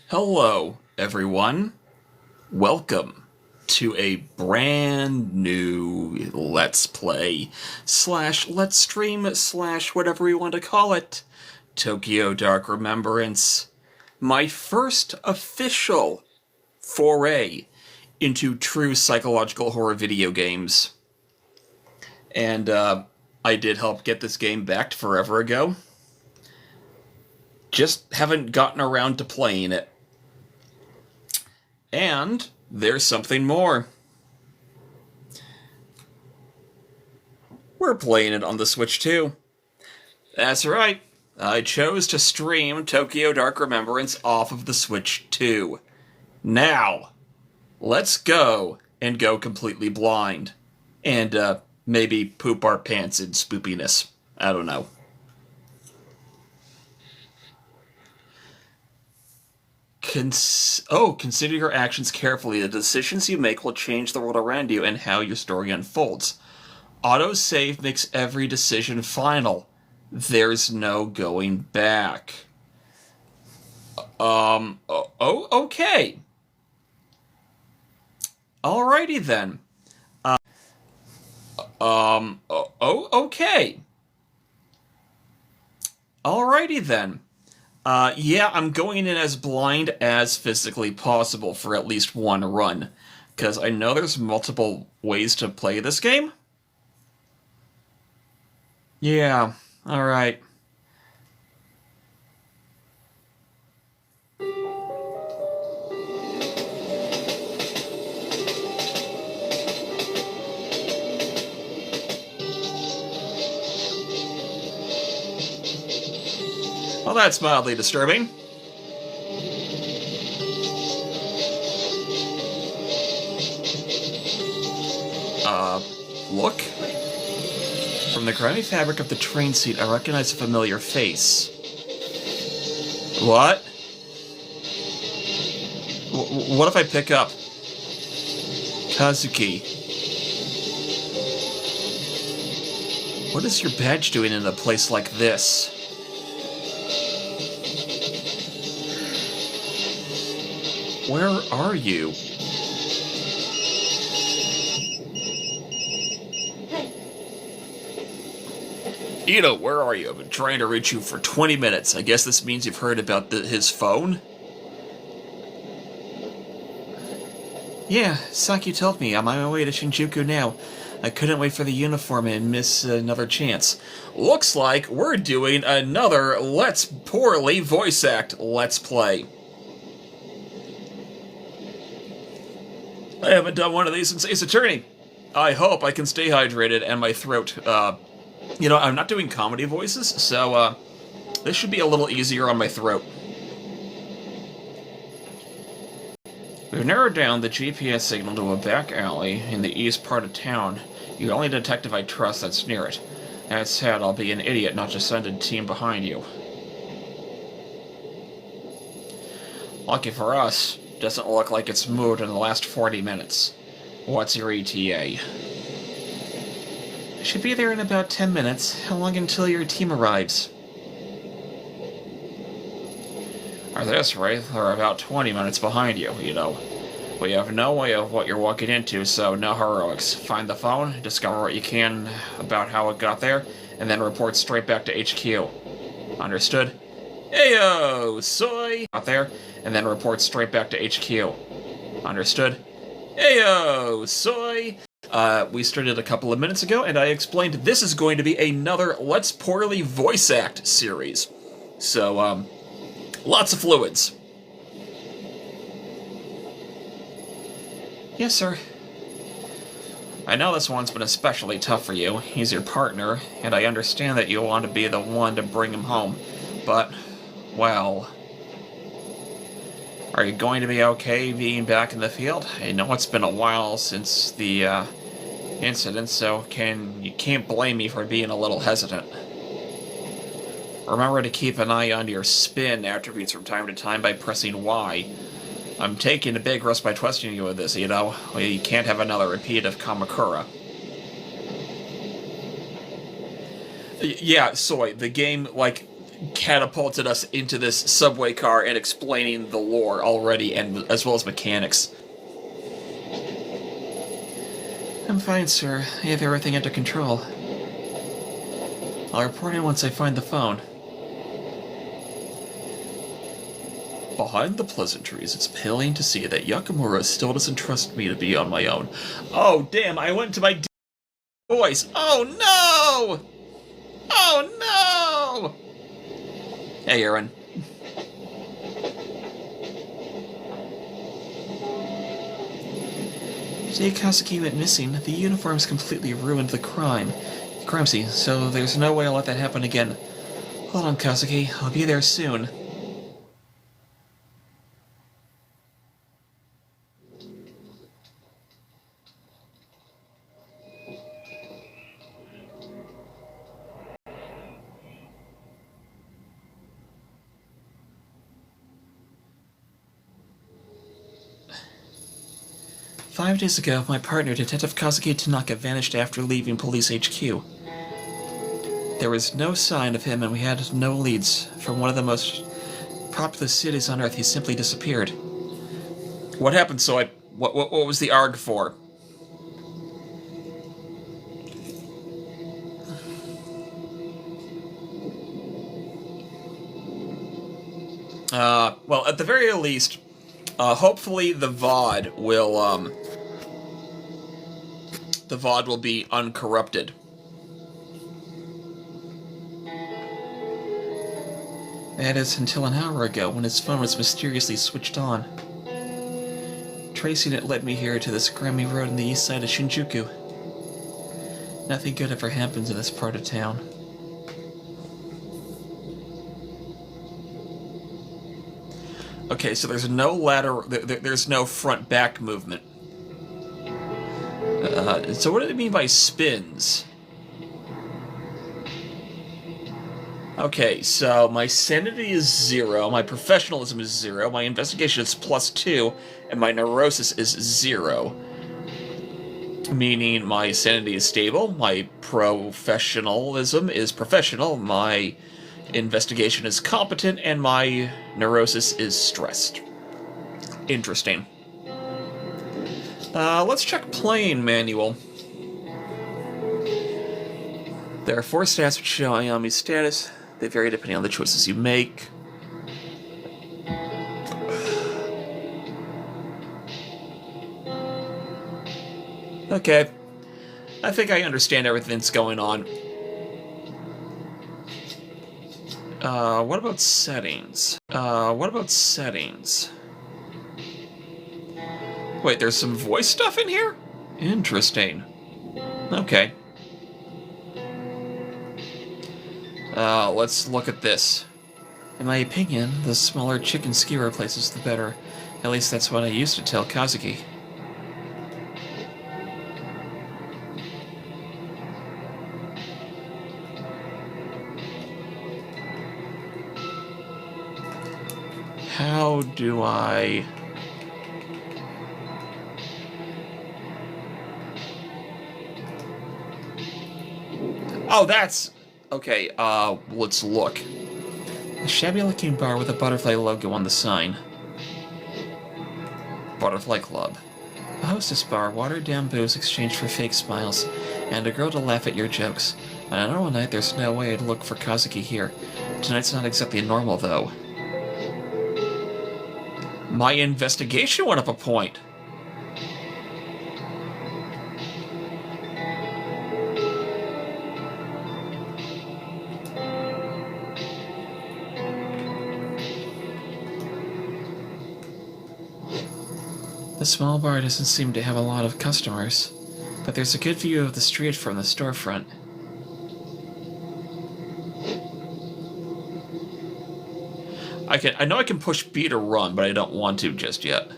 Hello, everyone. Welcome to a brand new Let's Play slash Let's Stream slash whatever you want to call it. Tokyo Dark Remembrance. My first official foray into true psychological horror video games. And I did help get this game backed forever ago. Just haven't gotten around to playing it. And there's something more. We're playing it on the Switch too. That's right. I chose to stream Tokyo Dark Remembrance off of the Switch 2. Now, let's go and go completely blind. And maybe poop our pants in spoopiness. I don't know. Consider your actions carefully. The decisions you make will change the world around you and how your story unfolds. Autosave makes every decision final. There's no going back. Okay. Alrighty then. Okay. Alrighty then. Yeah, I'm going in as blind as physically possible for at least one run, because I know there's multiple ways to play this game. Yeah, alright. Well, that's mildly disturbing. Look. From the grimy fabric of the train seat, I recognize a familiar face. What? What if I pick up Kazuki? What is your badge doing in a place like this? Where are you? Ito, where are you? I've been trying to reach you for 20 minutes. I guess this means you've heard about his phone? Yeah, Saki told me. I'm on my way to Shinjuku now. I couldn't wait for the uniform and miss another chance. Looks like we're doing another Let's Poorly Voice Act Let's Play. I haven't done one of these since Ace Attorney. I hope I can stay hydrated and my throat, I'm not doing comedy voices, so, this should be a little easier on my throat. We've narrowed down the GPS signal to a back alley in the east part of town. You're the only detective I trust that's near it. That said, I'll be an idiot not to send a team behind you. Lucky for us, doesn't look like it's moved in the last 40 minutes. What's your ETA? Should be there in about 10 minutes. How long until your team arrives? At this rate, they're about 20 minutes behind you, We have no way of what you're walking into, so no heroics. Find the phone, discover what you can about how it got there, and then report straight back to HQ. Understood? Ayo, soy! Out there, and then report straight back to HQ. Understood? Ayo, soy! We started a couple of minutes ago, and I explained this is going to be another Let's Poorly Voice Act series. So, lots of fluids. Yes, sir. I know this one's been especially tough for you. He's your partner, and I understand that you want to be the one to bring him home. But, well... Are you going to be okay being back in the field? I know it's been a while since the, incident, so you can't blame me for being a little hesitant. Remember to keep an eye on your spin attributes from time to time by pressing Y. I'm taking a big risk by trusting you with this, You can't have another repeat of Kamakura. Yeah, Soy, the game, catapulted us into this subway car and explaining the lore already, and as well as mechanics. I'm fine, sir. I have everything under control. I'll report in once I find the phone. Behind the pleasantries, it's paling to see that Yakamura still doesn't trust me to be on my own. Oh, damn, I went to my voice. Oh, no! Oh, no! Hey, Aaron. Today Kazuki went missing. The uniforms completely ruined the crime scene, so there's no way I'll let that happen again. Hold on, Kazuki. I'll be there soon. "5 days ago, my partner, Detective Kazuki Tanaka, vanished after leaving Police HQ. There was no sign of him, and we had no leads. From one of the most populous cities on Earth, he simply disappeared." What happened? What was the ARG for? Well, at the very least, hopefully the VOD will be uncorrupted. That is until an hour ago, when his phone was mysteriously switched on. Tracing it led me here to this grimy road on the east side of Shinjuku. Nothing good ever happens in this part of town. Okay, so there's no there's no front-back movement. So what do they mean by spins? Okay, so my sanity is 0, my professionalism is 0, my investigation is +2, and my neurosis is 0. Meaning my sanity is stable, my professionalism is professional, my investigation is competent, and my neurosis is stressed. Interesting. Let's check playing manual. There are 4 stats which show Ayami's status. They vary depending on the choices you make. Okay. I think I understand everything that's going on. What about settings? Wait, there's some voice stuff in here? Interesting. Okay. Let's look at this. In my opinion, the smaller chicken skewer places, the better. At least that's what I used to tell Kazuki. How do I... Oh, that's... Okay, let's look. A shabby-looking bar with a butterfly logo on the sign. Butterfly Club. A hostess bar, watered-down booze exchanged for fake smiles, and a girl to laugh at your jokes. On a normal night, there's no way I'd look for Kazuki here. Tonight's not exactly normal, though. My investigation went up a point. The small bar doesn't seem to have a lot of customers, but there's a good view of the street from the storefront. I know I can push B to run, but I don't want to just yet.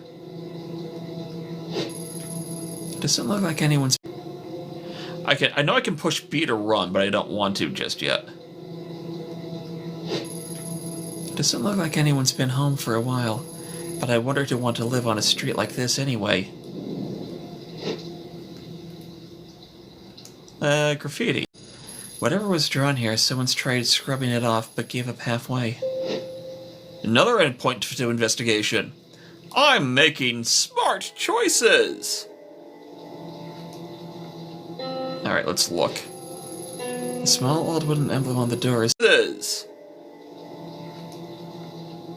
Doesn't look like anyone's... I know I can push B to run, but I don't want to just yet. Doesn't look like anyone's been home for a while, but I wonder to want to live on a street like this anyway. Graffiti. Whatever was drawn here, someone's tried scrubbing it off, but gave up halfway. Another endpoint to investigation. I'm making smart choices! Alright, let's look. The small old wooden emblem on the door is...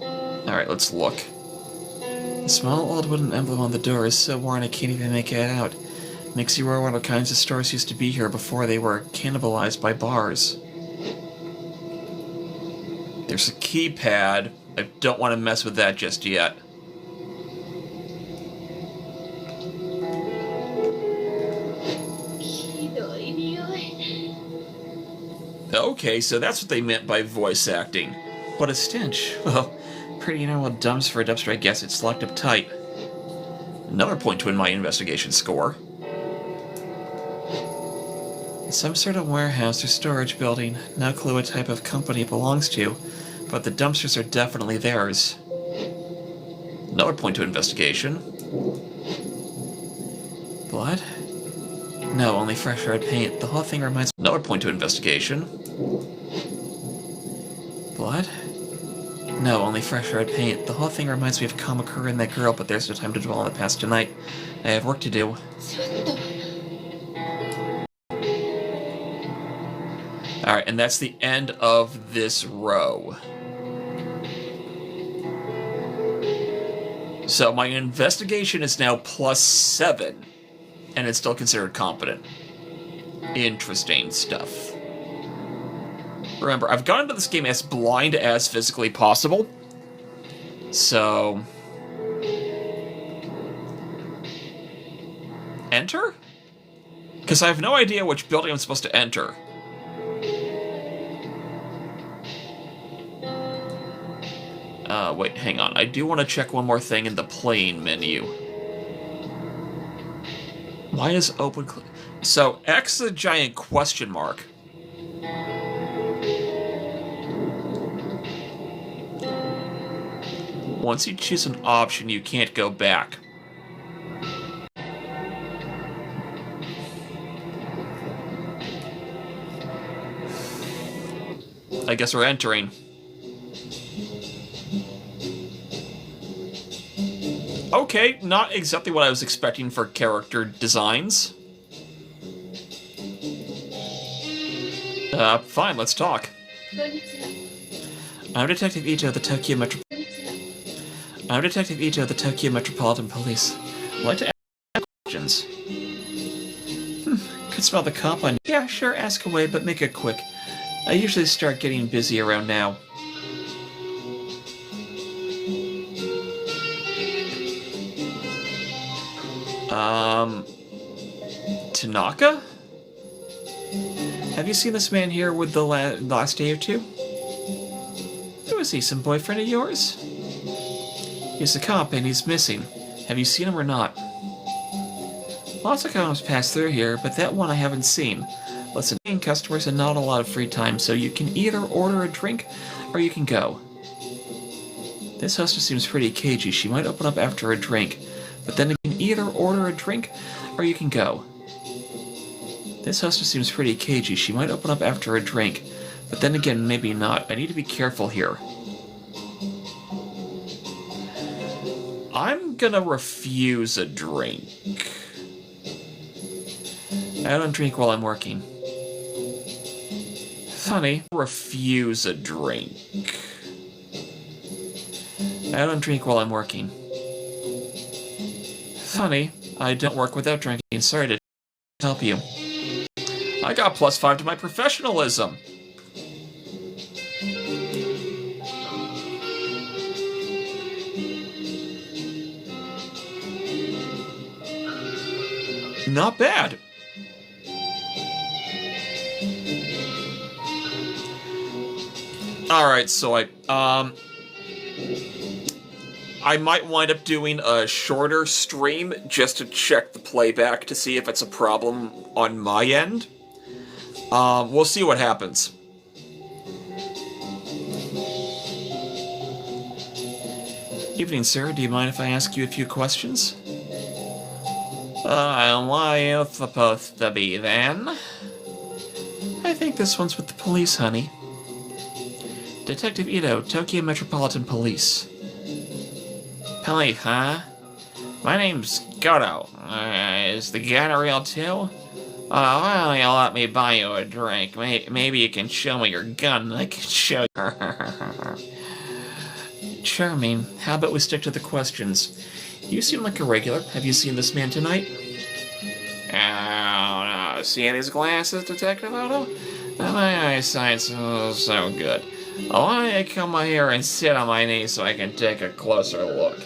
Alright, let's look. The small old wooden emblem on the door is so worn I can't even make it out. Makes you wonder what kinds of stores used to be here before they were cannibalized by bars. There's a keypad. I don't want to mess with that just yet. Okay, so that's what they meant by voice acting. What a stench. Well, pretty normal dumps for a dumpster, I guess. It's locked up tight. Another point to win my investigation score. It's some sort of warehouse or storage building. No clue what type of company it belongs to, but the dumpsters are definitely theirs. Another point to investigation. Blood? No, only fresh red paint. The whole thing reminds me... Another point to investigation. Blood? No, only fresh red paint. The whole thing reminds me of Kamakura and that girl, but there's no time to dwell on the past tonight. I have work to do. Alright, and that's the end of this row. So my investigation is now +7, and it's still considered competent. Interesting stuff. Remember, I've gone into this game as blind as physically possible. So... Enter? Because I have no idea which building I'm supposed to enter. Wait, hang on. I do want to check one more thing in the playing menu. Why is open... So, X is a giant question mark. Once you choose an option, you can't go back. I guess we're entering. Okay, not exactly what I was expecting for character designs. Fine, let's talk. I'm Detective Ito of the Tokyo Metropolitan Police. I'd like to ask questions. Could smell the cop on you. Yeah, sure, ask away, but make it quick. I usually start getting busy around now. Tanaka? Have you seen this man here with the last day or two? Who is he, some boyfriend of yours? He's a cop and he's missing. Have you seen him or not? Lots of cops pass through here, but that one I haven't seen. Listen, customers and not a lot of free time, so you can either order a drink or you can go. This hostess seems pretty cagey. She might open up after a drink, but then you can either order a drink or you can go. This hostess seems pretty cagey. She might open up after a drink, but then again, maybe not. I need to be careful here. I'm gonna refuse a drink. I don't drink while I'm working. Funny. Refuse a drink. I don't drink while I'm working. Funny. I don't work without drinking. Sorry to help you. I got +5 to my professionalism. Not bad. Alright, so I might wind up doing a shorter stream just to check the playback to see if it's a problem on my end. We'll see what happens. Evening, sir. Do you mind if I ask you a few questions? Why are you supposed to be then? I think this one's with the police, honey. Detective Ito, Tokyo Metropolitan Police. Police, huh? My name's Goto. Is the gun real too? Why don't you let me buy you a drink? Maybe you can show me your gun and I can show you. Charming. How about we stick to the questions? You seem like a regular. Have you seen this man tonight? Oh, no. See these glasses, Detective Otto? My eyesight's so good. Why don't you come here and sit on my knee so I can take a closer look?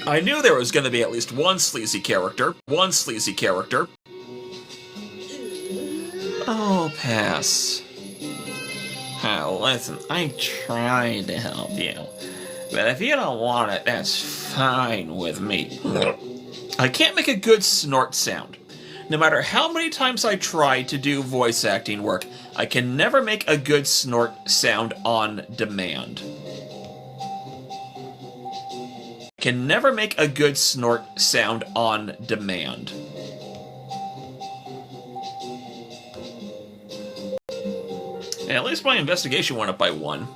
I knew there was going to be at least one sleazy character. Oh, pass. Oh, listen, I tried to help you. But if you don't want it, that's fine with me. I can't make a good snort sound. No matter how many times I try to do voice acting work, I can never make a good snort sound on demand. Can never make a good snort sound on demand. And at least my investigation went up by 1.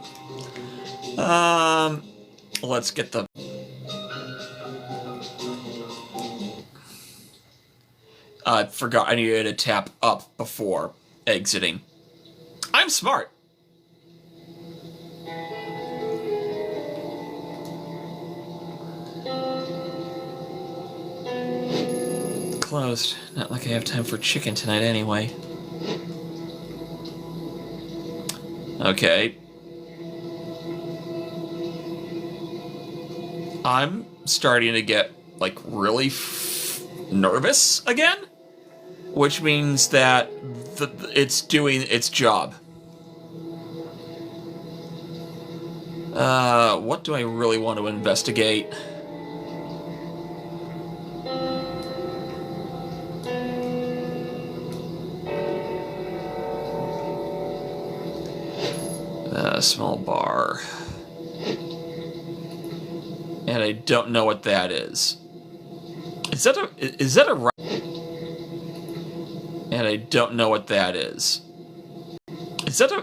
Let's get the... I forgot I needed to tap up before exiting. I'm smart. Closed. Not like I have time for chicken tonight anyway. Okay. I'm starting to get, like, really nervous again, which means that it's doing its job. What do I really want to investigate? A small bar. And I don't know what that is. Is that a and I don't know what that is. Is that a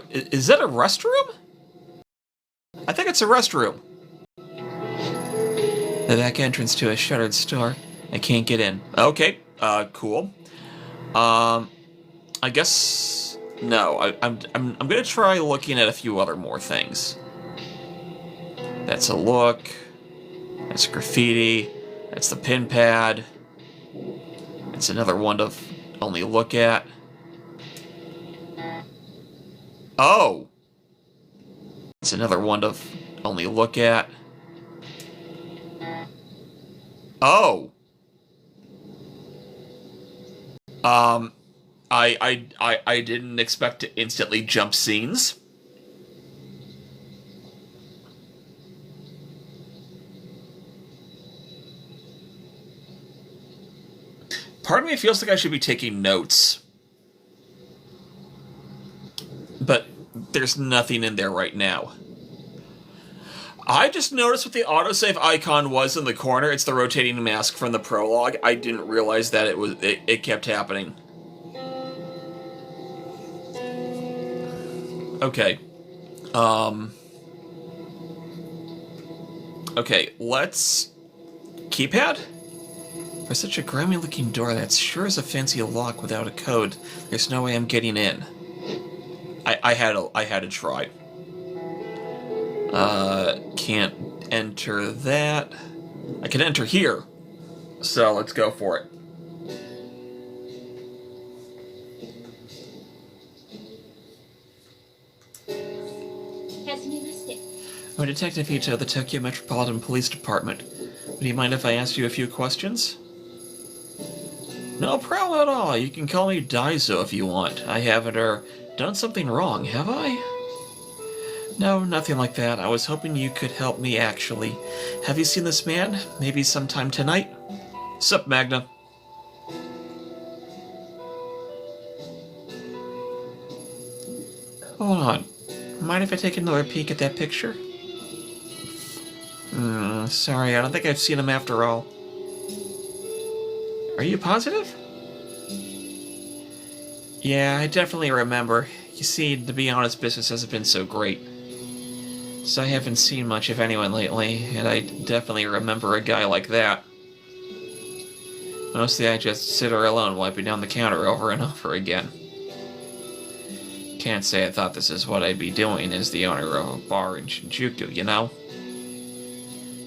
restroom? I think it's a restroom. The back entrance to a shuttered store. I can't get in. Okay, cool. I guess no. I'm gonna try looking at a few other more things. That's a look. That's graffiti. That's the pin pad. It's another one to only look at. Oh! It's another one to only look at. Oh! I didn't expect to instantly jump scenes. Part of me feels like I should be taking notes. But there's nothing in there right now. I just noticed what the autosave icon was in the corner. It's the rotating mask from the prologue. I didn't realize that it kept happening. Okay. Okay, let's... Keypad? For such a grimy-looking door, that sure is a fancy lock without a code. There's no way I'm getting in. I had to try. Can't enter that. I can enter here. So let's go for it. I'm Detective Ito, the Tokyo Metropolitan Police Department. Would you mind if I asked you a few questions? No problem at all. You can call me Daiso if you want. I haven't, done something wrong, have I? No, nothing like that. I was hoping you could help me, actually. Have you seen this man? Maybe sometime tonight? Sup, Magna? Hold on. Mind if I take another peek at that picture? Sorry, I don't think I've seen him after all. Are you positive? Yeah, I definitely remember. You see, to be honest, business hasn't been so great. So I haven't seen much of anyone lately, and I definitely remember a guy like that. Mostly I just sit here alone wiping down the counter over and over again. Can't say I thought this is what I'd be doing as the owner of a bar in Shinjuku, you know?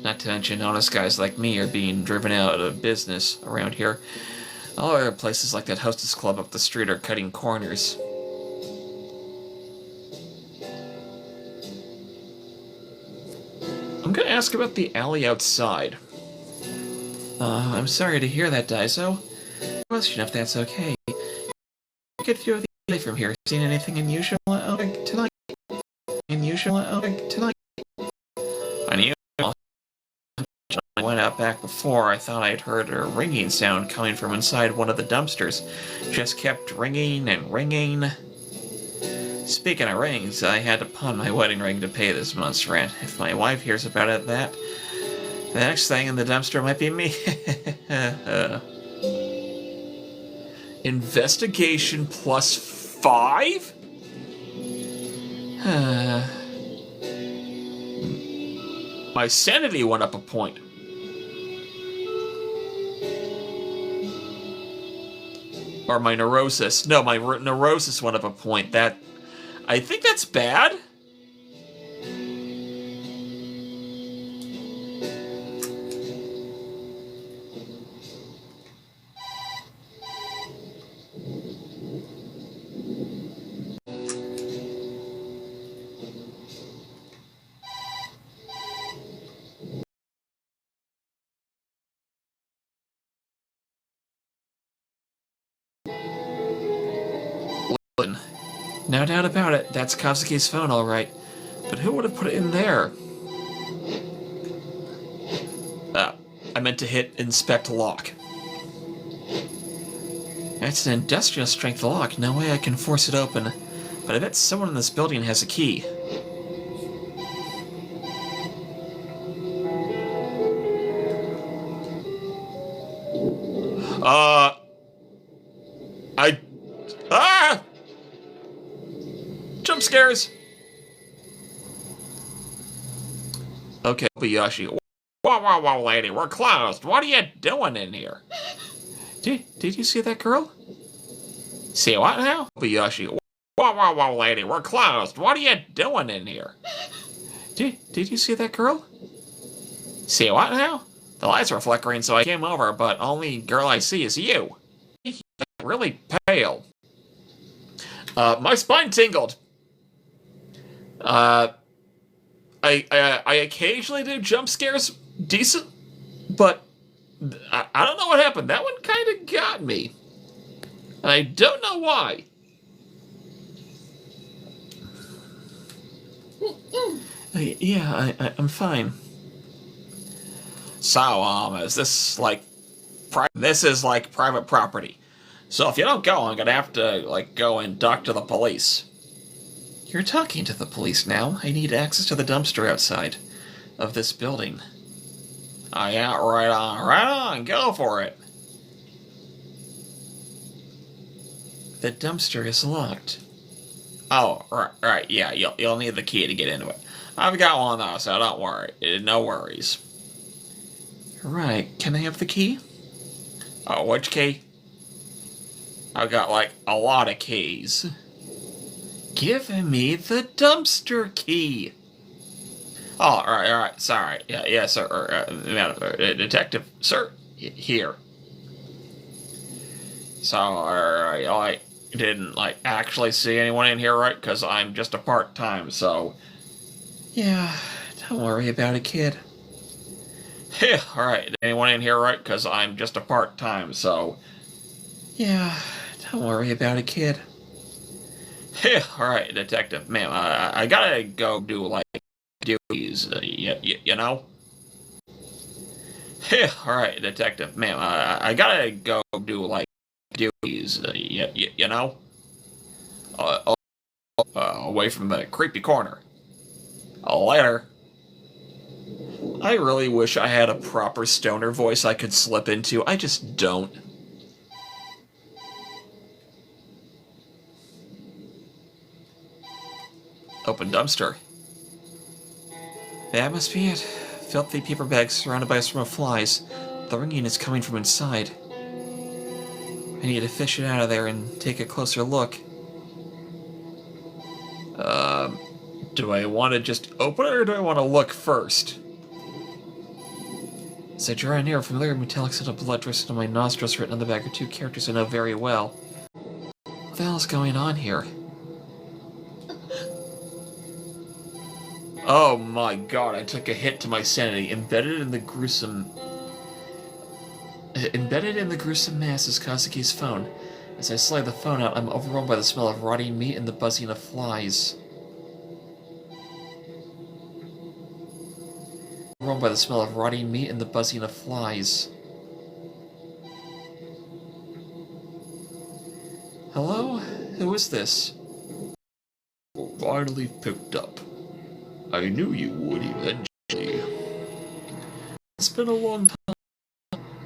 Not to mention honest guys like me are being driven out of business around here. All other places like that hostess club up the street are cutting corners. I'm gonna ask about the alley outside. I'm sorry to hear that, Daiso. Question if that's okay. Get through the alley from here. Seen anything unusual tonight? Tonight? Unusual? I went out back before. I thought I'd heard a ringing sound coming from inside one of the dumpsters. Just kept ringing and ringing. Speaking of rings, I had to pawn my wedding ring to pay this month's rent. If my wife hears about it, the next thing in the dumpster might be me. Investigation +5? My sanity went up a point. Or my neurosis. No, my neurosis went up a point. I think that's bad. No doubt about it, that's Kazuki's phone, all right. But who would have put it in there? I meant to hit inspect lock. It's an industrial strength lock. No way I can force it open. But I bet someone in this building has a key. Jump scares! Okay, Kobayashi. Whoa, lady, we're closed. What are you doing in here? Did you see that girl? See what now? Kobayashi. Whoa, lady, we're closed. What are you doing in here? Did you see that girl? See what now? The lights were flickering, so I came over, but only girl I see is you. You're really pale. My spine tingled. I occasionally do jump scares decent, but I don't know what happened. That one kind of got me. And I don't know why. Yeah, I'm fine. So, is this like this is like private property? So if you don't go, I'm gonna have to like go and talk to the police. You're talking to the police now. I need access to the dumpster outside of this building. Oh yeah, right on, go for it. The dumpster is locked. Oh, right, yeah, you'll need the key to get into it. I've got one though, so don't worry. No worries. Right, can I have the key? Oh, which key? I've got like a lot of keys. Give me the dumpster key. Oh, all right, sorry. Yeah, sir. Detective, sir, here. So, I didn't like actually see anyone in here, right? Because I'm just a part-time, so. Yeah, don't worry about it, kid. Yeah, all right. Anyone in here, right? Because I'm just a part-time, so. Yeah, don't worry about it, kid. Yeah, all right, detective, ma'am. I gotta go do like duties, you know. Yeah, all right, detective, ma'am. I gotta go do like duties, you know. Away from the creepy corner. Later. I really wish I had a proper stoner voice I could slip into. I just don't. open dumpster. That must be it. Filthy paper bags surrounded by a swarm of flies. The ringing is coming from inside. I need to fish it out of there and take a closer look. Do I want to just open it, or do I want to look first? As I draw near, a familiar metallic scent of blood drifts into my nostrils. Written on the back are two characters I know very well. What the hell is going on here? Oh my god, I took a hit to my sanity. Embedded in the gruesome mass is Kazuki's phone. As I slide the phone out, I'm overwhelmed by the smell of rotting meat and the buzzing of flies. By the smell of rotting meat and the buzzing of flies. Hello? Who is this? Finally picked up. I knew you would eventually. It's been a long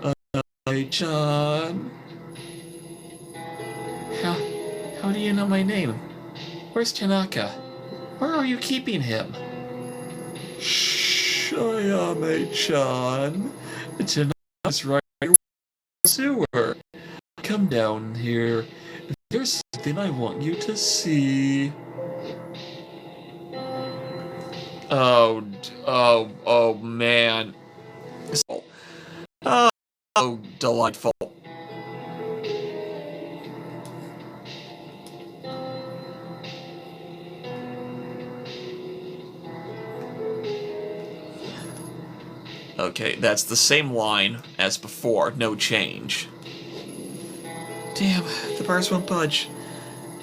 time. Hi, John. How do you know my name? Where's Tanaka? Where are you keeping him? Ayame-chan. Tanaka's right in the sewer. Come down here. There's something I want you to see. Oh, man. Oh, delightful. Okay, that's the same line as before, no change. Damn, the bars won't budge.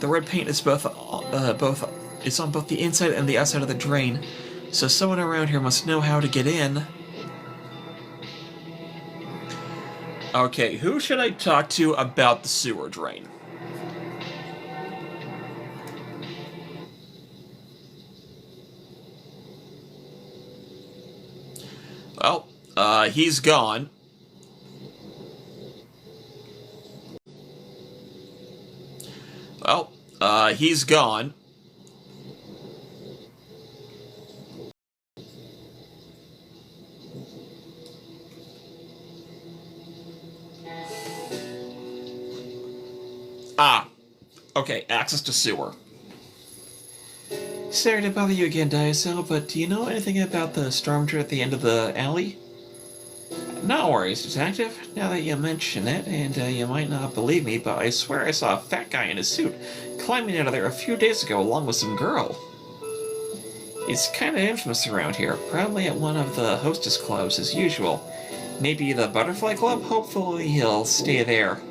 The red paint is it's on both the inside and the outside of the drain, so someone around here must know how to get in. Okay, who should I talk to about the sewer drain? Well, he's gone. Well, he's gone. Okay, access to sewer. Sorry to bother you again, Daiso, but do you know anything about the storm drain at the end of the alley? No worries, Detective. Now that you mention it, and you might not believe me, but I swear I saw a fat guy in a suit climbing out of there a few days ago along with some girl. He's kinda infamous around here, probably at one of the hostess clubs as usual. Maybe the Butterfly Club? Hopefully he'll stay there.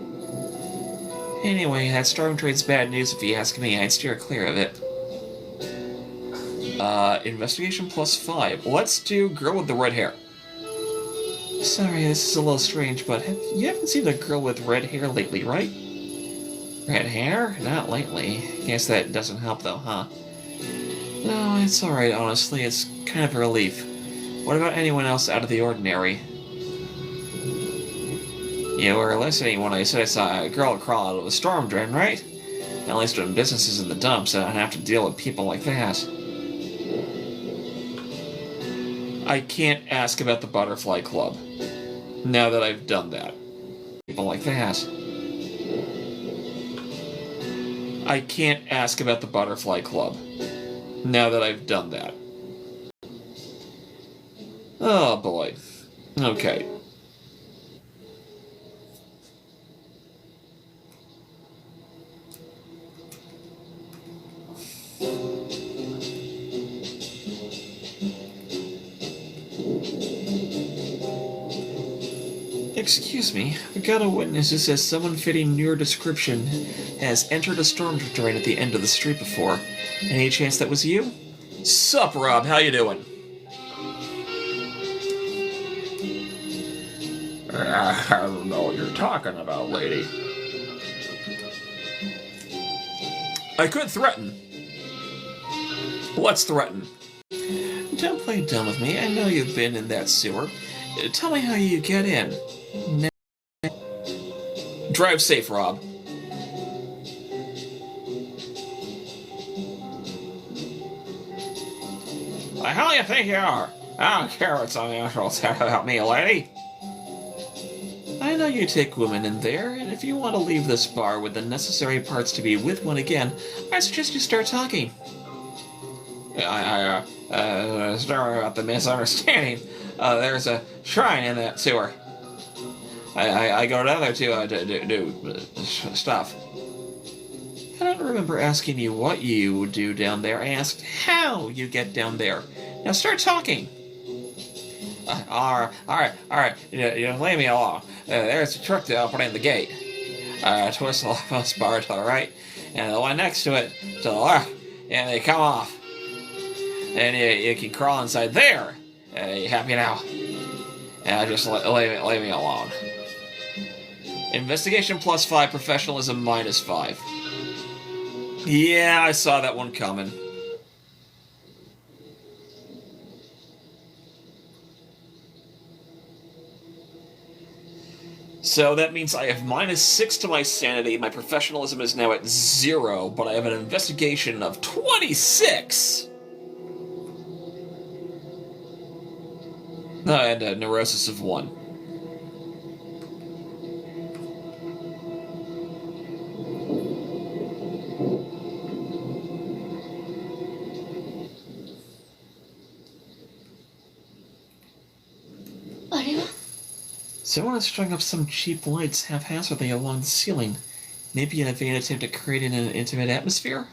Anyway, that storm drain's bad news if you ask me. I'd steer clear of it. Investigation +5. Let's do girl with the red hair. Sorry, this is a little strange, but you haven't seen a girl with red hair lately, right? Red hair? Not lately. Guess that doesn't help though, huh? No, it's alright, honestly. It's kind of a relief. What about anyone else out of the ordinary? You were listening when I said I saw a girl crawl out of a storm drain, right? At least when business is in the dumps, I don't have to deal with people like that. I can't ask about the Butterfly Club. Now that I've done that. People like that. I can't ask about the Butterfly Club. Now that I've done that. Oh boy. Okay. Excuse me, we got a witness who says someone fitting your description has entered a storm drain at the end of the street before. Any chance that was you? Sup, Rob, how you doing? I don't know what you're talking about, lady. I could threaten. Let's threaten. Don't play dumb with me. I know you've been in that sewer. Tell me how you get in. Drive safe, Rob. the hell do you think you are? I don't care what some assholes said about me, lady. I know you take women in there, and if you want to leave this bar with the necessary parts to be with one again, I suggest you start talking. Sorry about the misunderstanding. There's a shrine in that sewer. I go down there to do stuff. I don't remember asking you what you do down there. I asked how you get down there. Now start talking. All right. You leave me alone. There's a trick to opening the gate. Twist the leftmost bar to the right, and the one next to it to the left, and they come off. And you can crawl inside there. You happy now? Just leave me alone. Investigation +5, professionalism -5. Yeah, I saw that one coming. So that means I have -6 to my sanity. My professionalism is now at 0, but I have an investigation of 26. And a neurosis of 1. Someone has strung up some cheap lights haphazardly along the ceiling. Maybe in a vain attempt at creating an intimate atmosphere?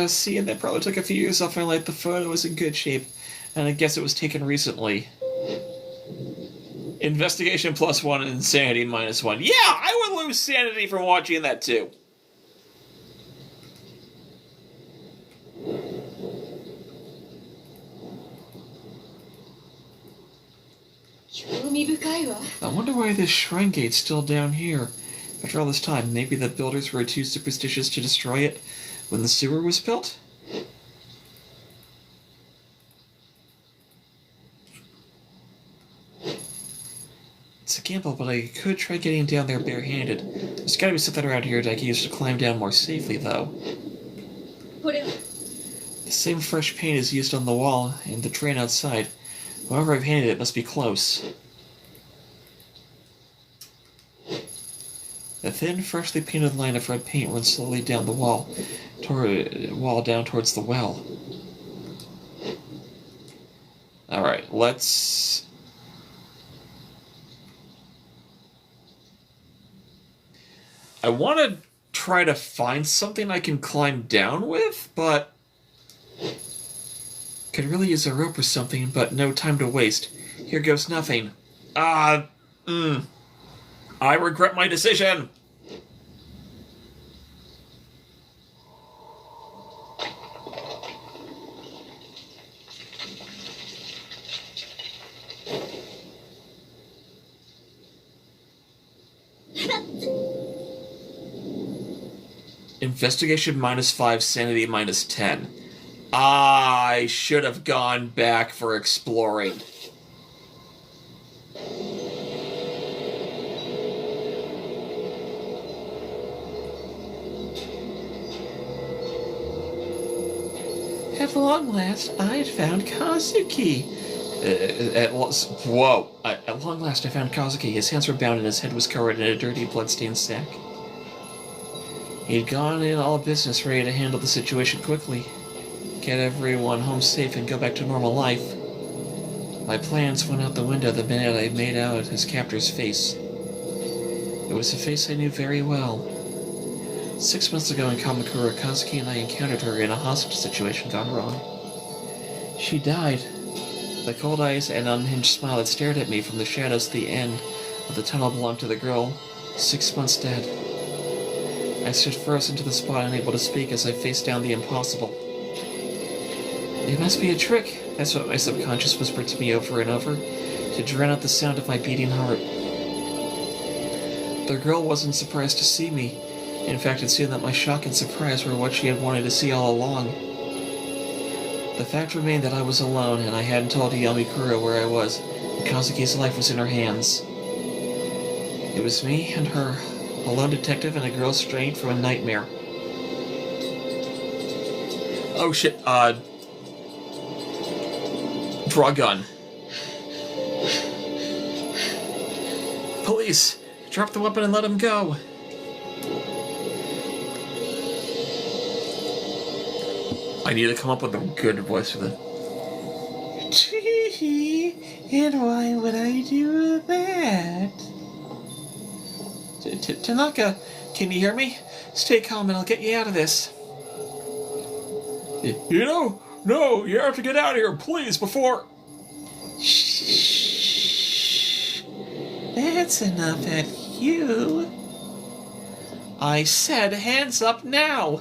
See, and that probably took a few years off my life. The photo was in good shape, and I guess it was taken recently. Investigation +1 and insanity -1. Yeah, I would lose sanity from watching that too. I wonder why this shrine gate's still down here. After all this time, maybe the builders were too superstitious to destroy it when the sewer was built? It's a gamble, but I could try getting down there barehanded. There's gotta be something around here that I can use to climb down more safely, though. The same fresh paint is used on the wall and the drain outside. However I've handed it must be close. A thin, freshly painted line of red paint runs slowly down the wall, down towards the well. Alright, let's... I want to try to find something I can climb down with, but... Could really use a rope or something, but no time to waste. Here goes nothing. I regret my decision! Investigation -5, sanity -10. I should have gone back for exploring. At long last, I'd found Kazuki. At long last, I found Kazuki. His hands were bound and his head was covered in a dirty, blood-stained sack. He'd gone in all business, ready to handle the situation quickly. Get everyone home safe and go back to normal life. My plans went out the window the minute I made out his captor's face. It was a face I knew very well. 6 months ago in Kamakura, Kazuki and I encountered her in a hostage situation gone wrong. She died. The cold eyes and unhinged smile that stared at me from the shadows at the end of the tunnel belonged to the girl, 6 months dead. I stood frozen to the spot, unable to speak as I faced down the impossible. It must be a trick, that's what my subconscious whispered to me over and over, to drown out the sound of my beating heart. The girl wasn't surprised to see me. In fact, it seemed that my shock and surprise were what she had wanted to see all along. The fact remained that I was alone, and I hadn't told Yamikura where I was, and Kazuki's life was in her hands. It was me and her, a lone detective and a girl straying from a nightmare. Oh shit, draw a gun. Police! Drop the weapon and let him go! I need to come up with a good voice for that. And why would I do that? Tanaka, can you hear me? Stay calm and I'll get you out of this. You know, no, you have to get out of here, please, before... Shh. That's enough at you. I said hands up now.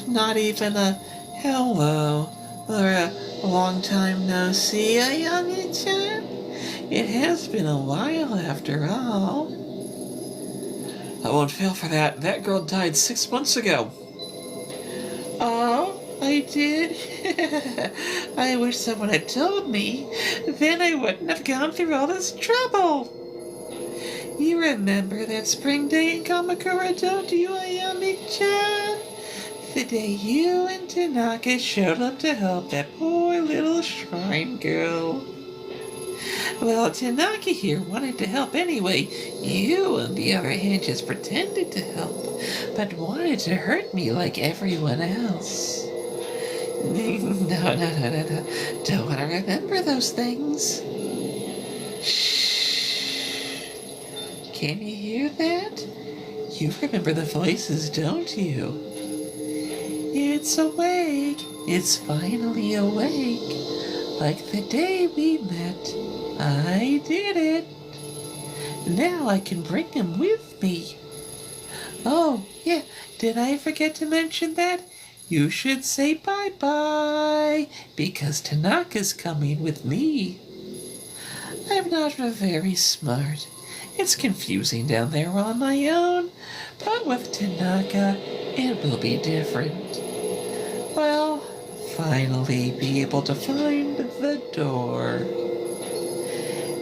Not even a hello or a long time no see, Ayami-chan. It has been a while after all. I won't fail for that. That girl died 6 months ago. Oh, I did? I wish someone had told me. Then I wouldn't have gone through all this trouble. You remember that spring day in Kamakura, don't you, Ayami-chan? The day you and Tanaka showed up to help that poor little shrine girl. Well, Tanaka here wanted to help anyway. You, on the other hand, just pretended to help, but wanted to hurt me like everyone else. No. Don't want to remember those things. Shh. Can you hear that? You remember the voices, don't you? It's awake. It's finally awake. Like the day we met. I did it. Now I can bring him with me. Oh, yeah, did I forget to mention that? You should say bye-bye, because Tanaka's coming with me. I'm not very smart. It's confusing down there on my own, but with Tanaka, it will be different. Well, finally be able to find the door.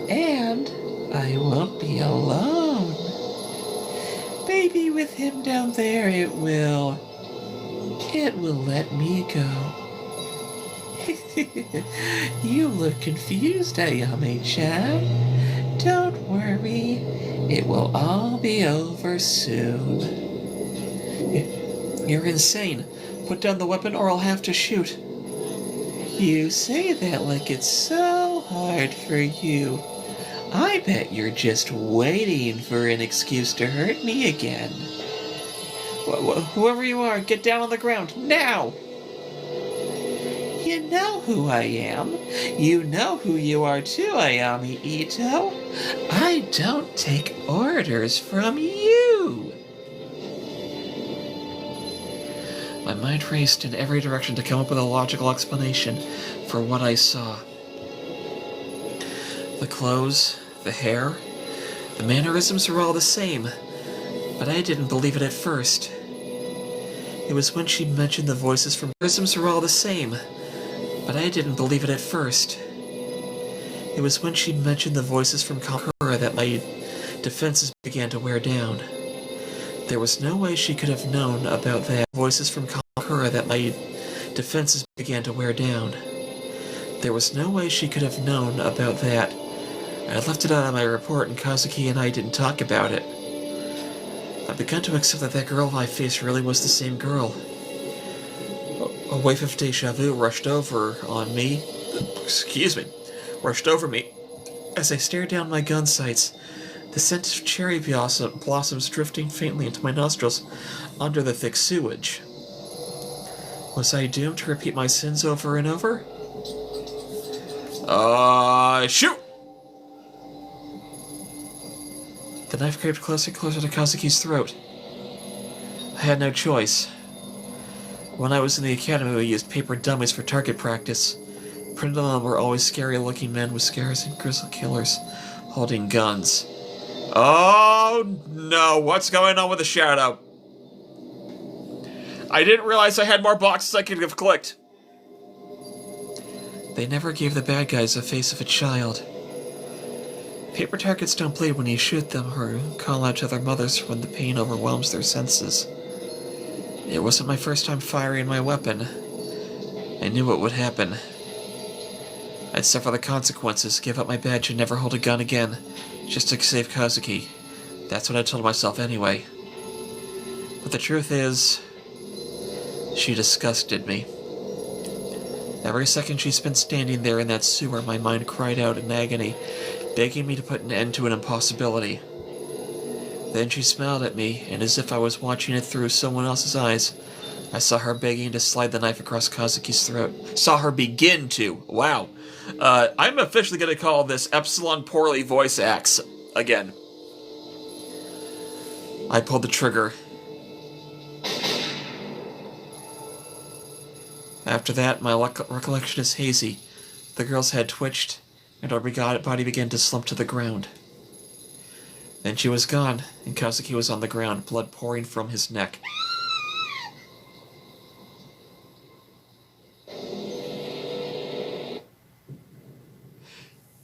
And I won't be alone. Maybe with him down there it will let me go. You look confused, Ayame-chan. Don't worry, it will all be over soon. You're insane. Put down the weapon or I'll have to shoot. You say that like it's so hard for you. I bet you're just waiting for an excuse to hurt me again. Whoever you are, get down on the ground, now! You know who I am. You know who you are too, Ayami Ito. I don't take orders from you. My mind raced in every direction to come up with a logical explanation for what I saw. The clothes, the hair, the mannerisms were all the same, but I didn't believe it at first. It was when she mentioned the voices from mannerisms were all the same, but I didn't believe it at first. It was when she mentioned the voices from Kamakura that my defenses began to wear down. There was no way she could have known about that. Voices from Kamakura that my defenses began to wear down. There was no way she could have known about that. I left it out on my report and Kazuki and I didn't talk about it. I've begun to accept that that girl I faced really was the same girl. A wave of deja vu rushed over me as I stared down my gun sights, the scent of cherry blossoms drifting faintly into my nostrils under the thick sewage. Was I doomed to repeat my sins over and over? Shoot! The knife crept closer and closer to Kazuki's throat. I had no choice. When I was in the academy, we used paper dummies for target practice. Printed on them were always scary-looking men with scars and grizzled killers holding guns. Oh no, what's going on with the shadow? I didn't realize I had more boxes I could have clicked. They never gave the bad guys a face of a child. Paper targets don't bleed when you shoot them or call out to their mothers when the pain overwhelms their senses. It wasn't my first time firing my weapon. I knew what would happen. I'd suffer the consequences, give up my badge, and never hold a gun again, just to save Kazuki. That's what I told myself anyway. But the truth is, she disgusted me. Every second she spent standing there in that sewer, my mind cried out in agony, begging me to put an end to an impossibility. Then she smiled at me, and as if I was watching it through someone else's eyes, I saw her begging to slide the knife across Kazuki's throat. Saw her begin to. Wow. I'm officially going to call this Epsilon poorly voice acts again. I pulled the trigger. After that, my recollection is hazy. The girl's head twitched, and her body began to slump to the ground. Then she was gone, and Kazuki was on the ground, blood pouring from his neck.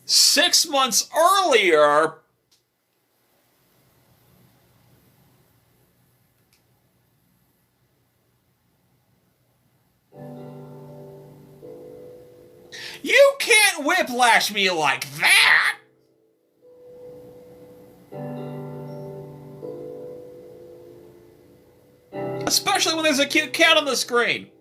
"6 months earlier..." You can't whiplash me like that! Especially when there's a cute cat on the screen.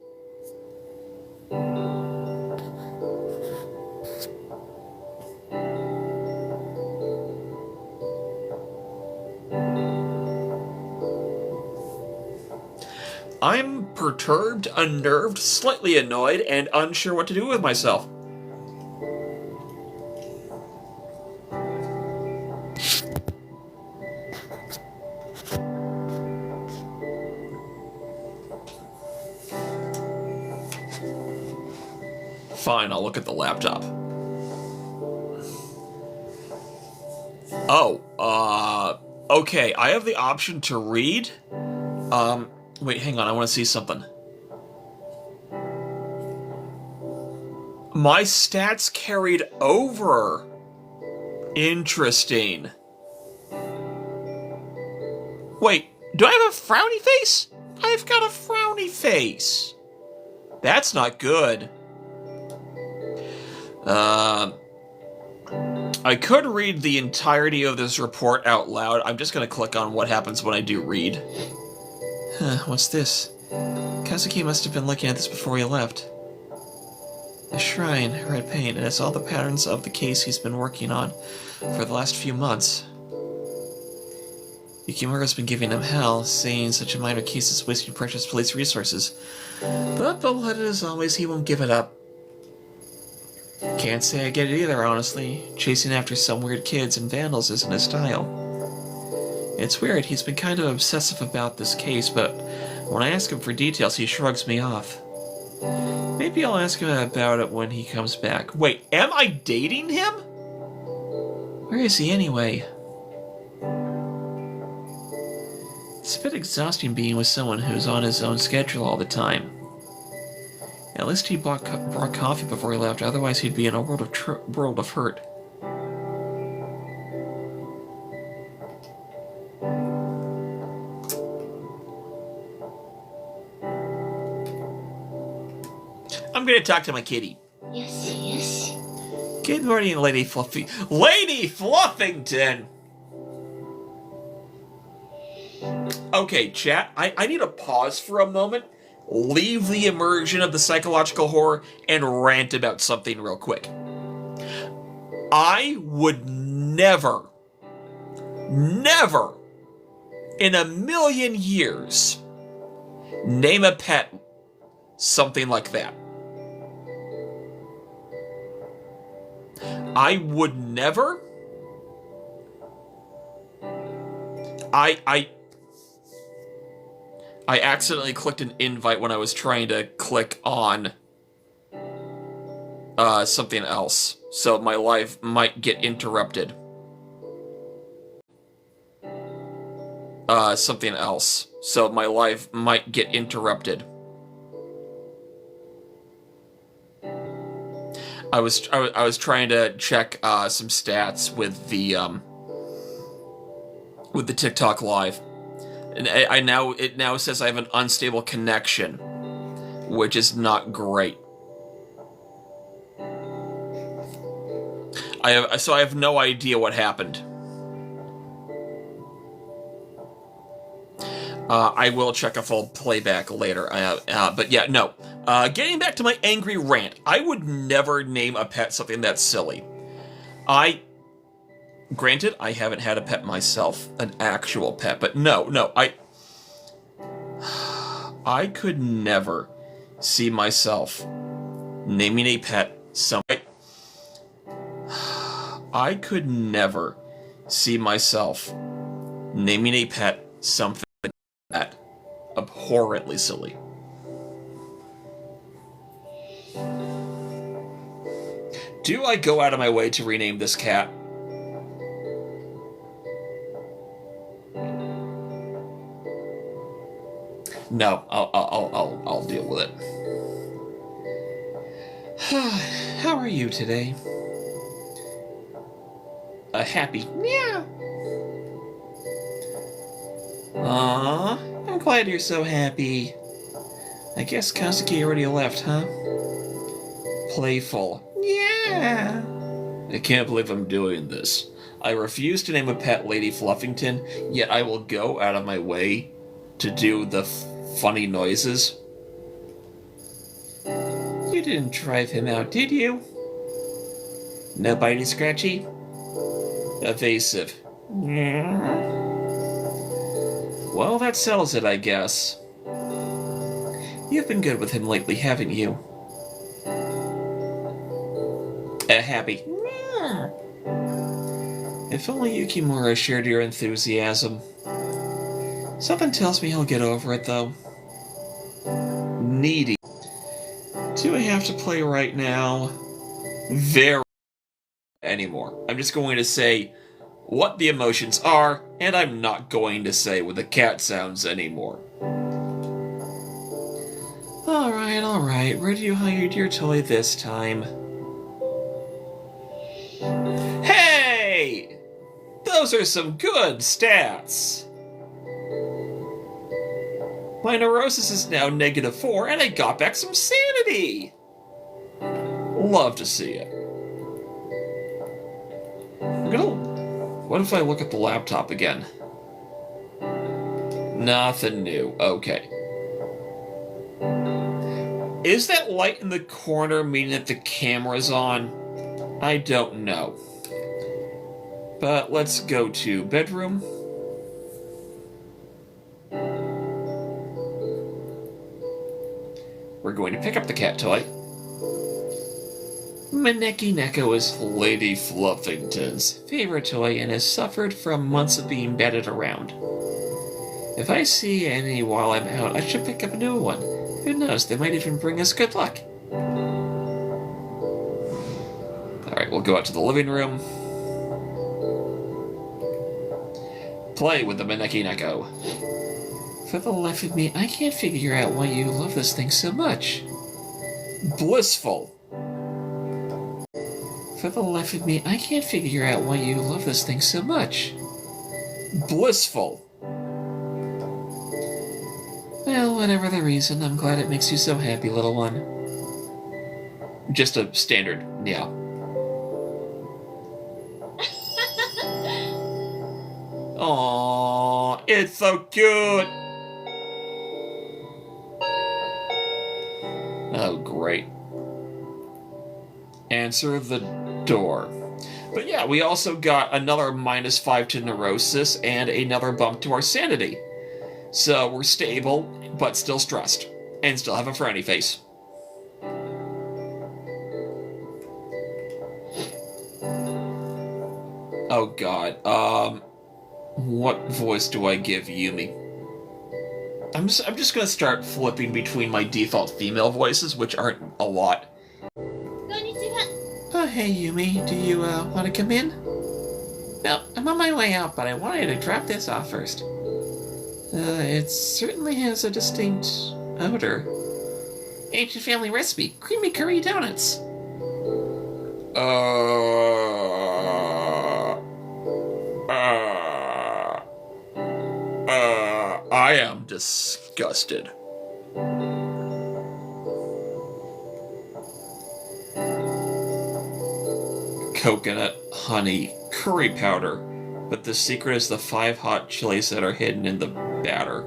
I'm perturbed, unnerved, slightly annoyed, and unsure what to do with myself. Fine, I'll look at the laptop. Okay, I have the option to read. Wait, hang on, I want to see something. My stats carried over. Interesting. Wait, do I have a frowny face? I've got a frowny face. That's not good. I could read the entirety of this report out loud. I'm just going to click on what happens when I do read. What's this? Kazuki must have been looking at this before he left. A shrine, red paint, and it's all the patterns of the case he's been working on for the last few months. Yukimura's been giving him hell, saying such a minor case is wasting precious police resources. But bullheaded as always, he won't give it up. Can't say I get it either, honestly. Chasing after some weird kids and vandals isn't his style. It's weird, he's been kind of obsessive about this case, but when I ask him for details, he shrugs me off. Maybe I'll ask him about it when he comes back. Wait, am I dating him? Where is he anyway? It's a bit exhausting being with someone who's on his own schedule all the time. At least he brought coffee before he left, otherwise he'd be in a world of hurt. I'm gonna talk to my kitty. Yes, yes. Good morning, Lady Fluffy. Lady Fluffington! Okay, chat, I need to pause for a moment, leave the immersion of the psychological horror, and rant about something real quick. I would never in a million years name a pet something like that. I would never. I accidentally clicked an invite when I was trying to click on something else, so my life might get interrupted. Something else, so my life might get interrupted. I was trying to check some stats with the TikTok live. And it now says I have an unstable connection, which is not great. I have no idea what happened. I will check a full playback later. But yeah, no. Getting back to my angry rant, I would never name a pet something that's silly. Granted, I haven't had a pet myself, an actual pet, but no, I could never see myself naming a pet something. I could never see myself naming a pet something that abhorrently silly. Do I go out of my way to rename this cat? No, I'll deal with it. How are you today? Happy. Yeah. Aww, I'm glad you're so happy. I guess Kazuki already left, huh? Playful. Yeah. I can't believe I'm doing this. I refuse to name a pet Lady Fluffington, yet I will go out of my way to do the funny noises. You didn't drive him out, did you? No bitey scratchy? Evasive. Well, that settles it, I guess. You've been good with him lately, haven't you? Happy. If only Yukimura shared your enthusiasm. Something tells me he'll get over it, though. Needy. Do I have to play right now? Very anymore. I'm just going to say what the emotions are, and I'm not going to say what the cat sounds anymore. Alright. Where do you hide your toy this time? Hey! Those are some good stats! My neurosis is now -4, and I got back some sanity! Love to see it. What if I look at the laptop again? Nothing new. Okay. Is that light in the corner meaning that the camera's on? I don't know. But let's go to bedroom. We're going to pick up the cat toy. Maneki Neko is Lady Fluffington's favorite toy and has suffered from months of being batted around. If I see any while I'm out, I should pick up a new one. Who knows, they might even bring us good luck. Alright, we'll go out to the living room. Play with the Maneki Neko. For the life of me, I can't figure out why you love this thing so much. Blissful. For the life of me, I can't figure out why you love this thing so much. Blissful. Well, whatever the reason, I'm glad it makes you so happy, little one. Just a standard, yeah. Aww, it's so cute! Oh, great. Answer the door. But yeah, we also got another -5 to neurosis and another bump to our sanity. So we're stable, but still stressed. And still have a frowny face. Oh god, what voice do I give Yumi? I'm just gonna start flipping between my default female voices, which aren't a lot. Oh, hey Yumi, do you want to come in? No, I'm on my way out, but I wanted to drop this off first. It certainly has a distinct odor. Ancient family recipe, creamy curry donuts. disgusted. Coconut, honey, curry powder, but the secret is the 5 hot chilies that are hidden in the batter.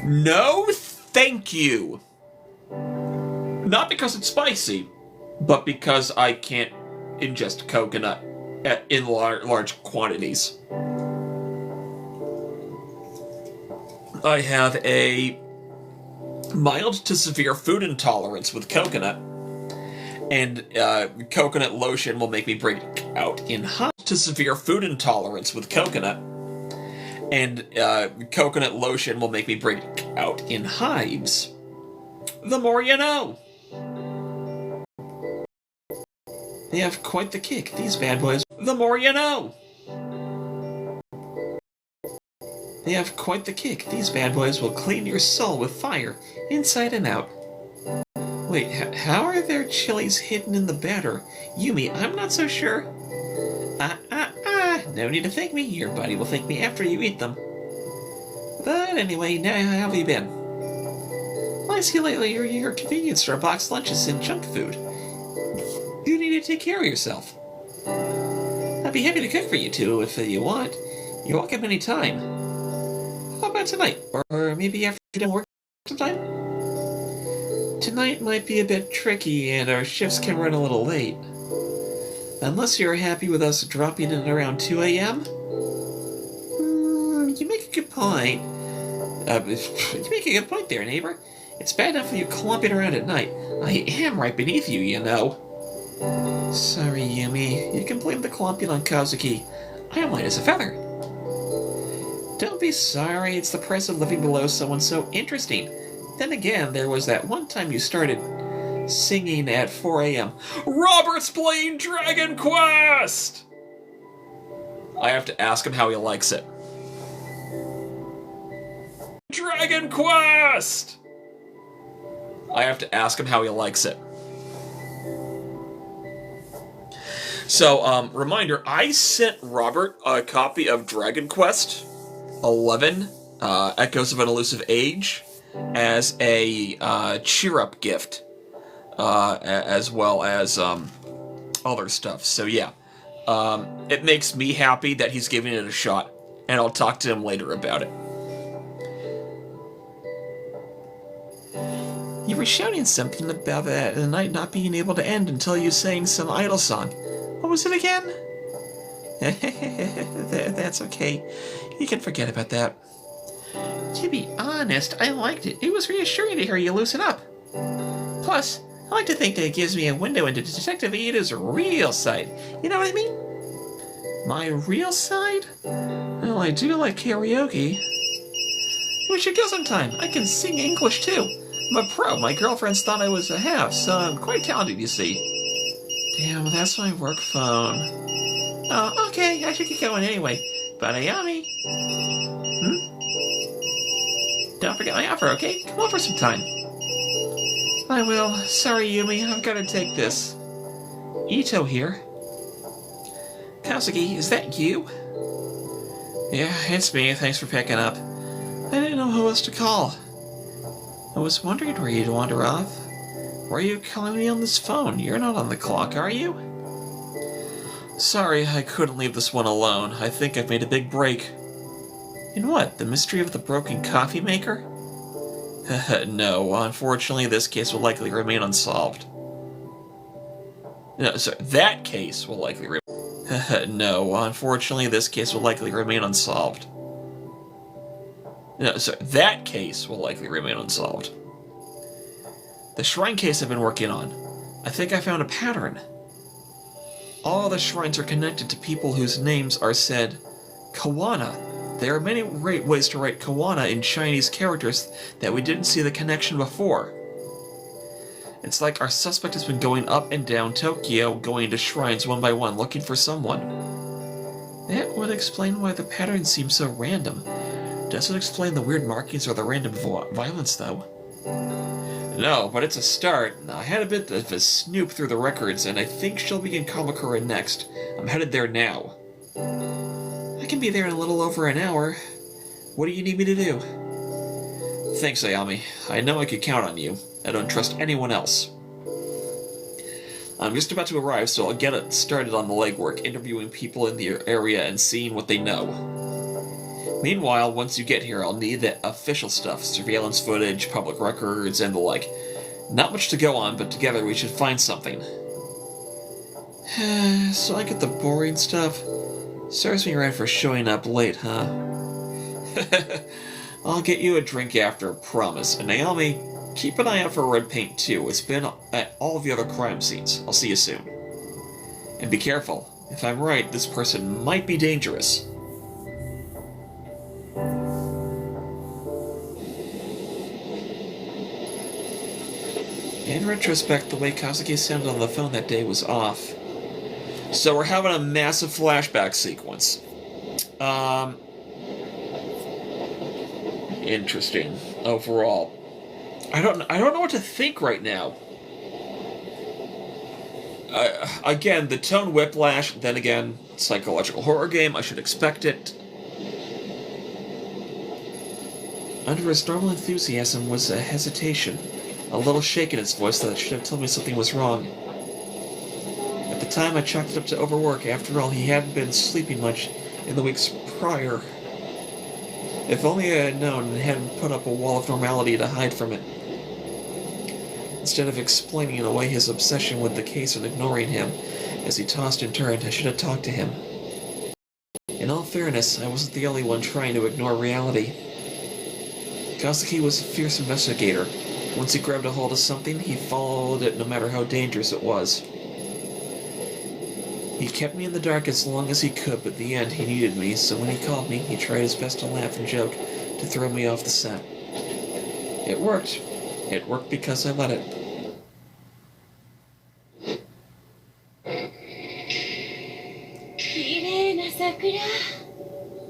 No, thank you! Not because it's spicy, but because I can't ingest coconut in large quantities. I have a mild to severe food intolerance with coconut, and coconut lotion will make me break out in hives. To severe food intolerance with coconut, and coconut lotion will make me break out in hives. The more you know. They have quite the kick, these bad boys. The more you know. They have quite the kick. These bad boys will clean your soul with fire, inside and out. Wait, how are there chilies hidden in the batter? Yumi, I'm not so sure. No need to thank me. Your buddy will thank me after you eat them. But anyway, now how have you been? Well, I see lately your convenience store box lunches and junk food. You need to take care of yourself. I'd be happy to cook for you two if you want. You're welcome anytime. How about tonight? Or maybe after you're done work sometime? Tonight might be a bit tricky and our shifts can run a little late. Unless you're happy with us dropping in around 2 a.m.? You make a good point. You make a good point there, neighbor. It's bad enough with you clumping around at night. I am right beneath you, you know. Sorry, Yumi. You can blame the clumping on Kazuki. I am light as a feather. Don't be sorry. It's the price of living below someone so interesting. Then again, there was that one time you started singing at 4 a.m. Robert's playing Dragon Quest! I have to ask him how he likes it. Dragon Quest! I have to ask him how he likes it. So, reminder, I sent Robert a copy of Dragon Quest 11, Echoes of an Elusive Age, as a cheer-up gift. As well as other stuff. So yeah, it makes me happy that he's giving it a shot, and I'll talk to him later about it. You were shouting something about the night not being able to end until you sang some idle song. What was it again? That's okay. You can forget about that. To be honest, I liked it. It was reassuring to hear you loosen up. Plus, I like to think that it gives me a window into Detective Ida's real side. You know what I mean? My real side? Well, I do like karaoke. We should go sometime. I can sing English too. I'm a pro. My girlfriends thought I was a half, so I'm quite talented, you see. Damn, that's my work phone. Oh, okay, I should get going anyway. But Ayami. Don't forget my offer, okay? Come over sometime. I will. Sorry, Yumi, I've got to take this. Ito here. Kazuki, is that you? Yeah, it's me. Thanks for picking up. I didn't know who else to call. I was wondering where you'd wander off. Why are you calling me on this phone? You're not on the clock, are you? Sorry, I couldn't leave this one alone. I think I've made a big break. In what? The mystery of the broken coffee maker? No, unfortunately this case will likely remain unsolved. No, sorry, that case will likely No, unfortunately this case will likely remain unsolved. No, sorry, that case will likely remain unsolved. The shrine case I've been working on. I think I found a pattern. All the shrines are connected to people whose names are said Kawana. There are many ways to write Kawana in Chinese characters that we didn't see the connection before. It's like our suspect has been going up and down Tokyo, going to shrines one by one, looking for someone. That would explain why the pattern seems so random. Doesn't explain the weird markings or the random violence, though. No, but it's a start. I had a bit of a snoop through the records, and I think she'll be in Kamakura next. I'm headed there now. I can be there in a little over an hour. What do you need me to do? Thanks, Ayami. I know I could count on you. I don't trust anyone else. I'm just about to arrive, so I'll get it started on the legwork, interviewing people in the area and seeing what they know. Meanwhile, once you get here, I'll need the official stuff, surveillance footage, public records, and the like. Not much to go on, but together we should find something. So I get the boring stuff? Serves me right for showing up late, huh? I'll get you a drink after, promise. And Naomi, keep an eye out for red paint too. It's been at all the other crime scenes. I'll see you soon. And be careful. If I'm right, this person might be dangerous. In retrospect, the way Kazuki sounded on the phone that day was off. So we're having a massive flashback sequence. Interesting overall. I don't know what to think right now. Again, the tone whiplash. Then again, psychological horror game. I should expect it. Under his normal enthusiasm was a hesitation, a little shake in his voice that should have told me something was wrong. At the time, I chalked it up to overwork. After all, he hadn't been sleeping much in the weeks prior. If only I had known and hadn't put up a wall of normality to hide from it. Instead of explaining away his obsession with the case and ignoring him as he tossed and turned, I should have talked to him. In all fairness, I wasn't the only one trying to ignore reality. Kazuki was a fierce investigator. Once he grabbed a hold of something, he followed it no matter how dangerous it was. He kept me in the dark as long as he could, but in the end he needed me, so when he called me, he tried his best to laugh and joke to throw me off the scent. It worked. It worked because I let it.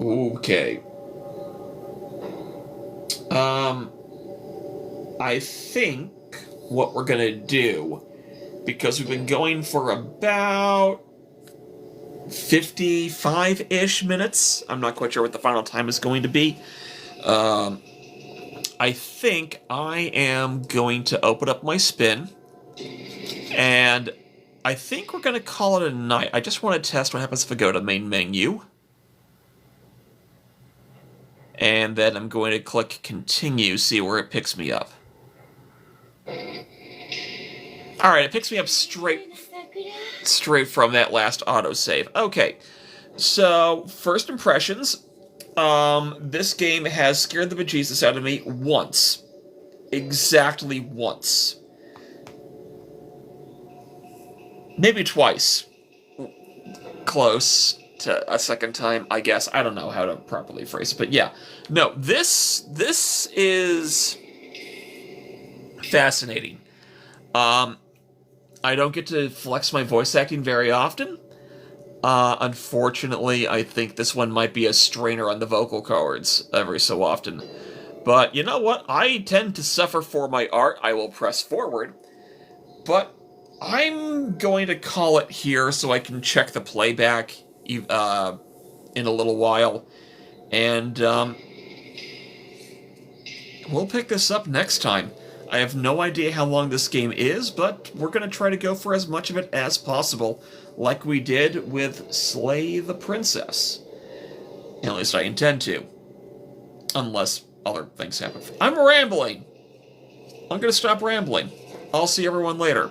Okay. I think what we're gonna do, because we've been going for about 55-ish minutes. I'm not quite sure what the final time is going to be. I think I am going to open up my spin, and I think we're going to call it a night. I just want to test what happens if I go to main menu. And then I'm going to click continue, see where it picks me up. Alright, it picks me up straight from that last autosave. Okay, so first impressions. This game has scared the bejesus out of me once. Exactly once. Maybe twice. Close to a second time, I guess. I don't know how to properly phrase it, but yeah. No, this is fascinating. I don't get to flex my voice acting very often. Unfortunately, I think this one might be a strainer on the vocal cords every so often. But you know what? I tend to suffer for my art. I will press forward. But I'm going to call it here so I can check the playback in a little while. And we'll pick this up next time. I have no idea how long this game is, but we're going to try to go for as much of it as possible, like we did with Slay the Princess. At least I intend to. Unless other things happen. I'm rambling! I'm going to stop rambling. I'll see everyone later.